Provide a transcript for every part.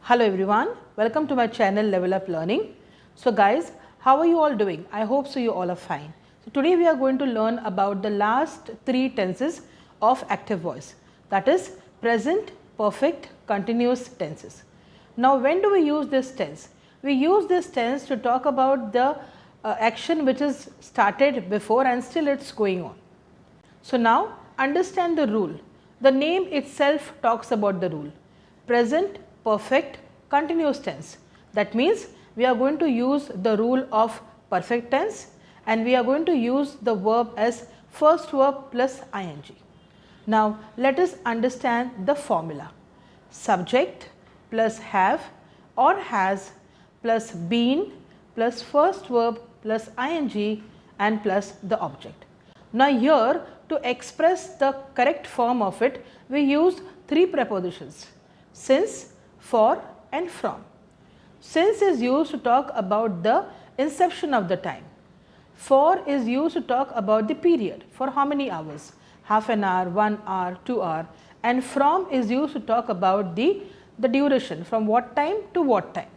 Hello everyone, welcome to my channel Level Up Learning. So guys, how are you all doing? I hope so you all are fine. So today we are going to learn about the last 3 tenses of active voice, that is present, perfect, continuous tenses. Now when do we use this tense? We use this tense to talk about the action which is started before and still it's going on. So now understand the rule. The name itself talks about the rule. Present, perfect, continuous tense. That means we are going to use the rule of perfect tense and we are going to use the verb as first verb plus ing. Now let us understand the formula. Subject plus have or has plus been plus first verb plus ing and plus the object. Now here to express the correct form of it, we use 3 prepositions: since, for and from. Since is used to talk about the inception of the time. For is used to talk about the period, for how many hours, half an hour, 1 hour, 2 hour, and from is used to talk about the duration, from what time to what time.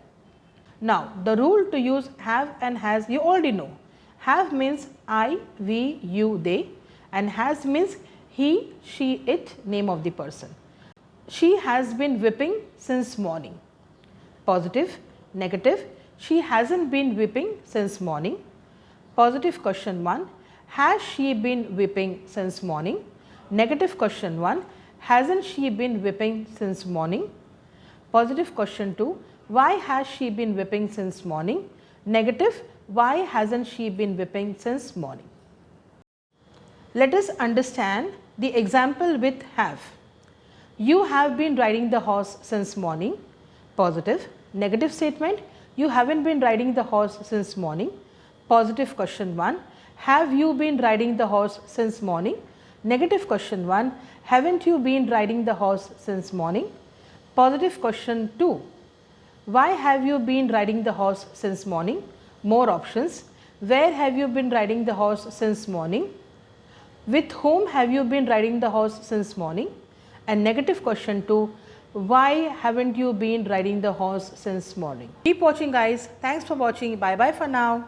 Now the rule to use have and has you already know. Have means I, we, you, they, and has means he, she, it, name of the person. She has been whipping since morning. Positive, negative, she hasn't been whipping since morning. Positive question 1, has she been whipping since morning? Negative question 1, hasn't she been whipping since morning? Positive question 2, why has she been whipping since morning? Negative, why hasn't she been whipping since morning? Let us understand the example with have. You have been riding the horse since morning. Positive. Negative statement, you haven't been riding the horse since morning. Positive question 1, have you been riding the horse since morning? Negative question 1, haven't you been riding the horse since morning? Positive question 2, why have you been riding the horse since morning? More options. Where have you been riding the horse since morning? With whom have you been riding the horse since morning? And negative question 2, why haven't you been riding the horse since morning? Keep watching guys. Thanks for watching. Bye bye for now.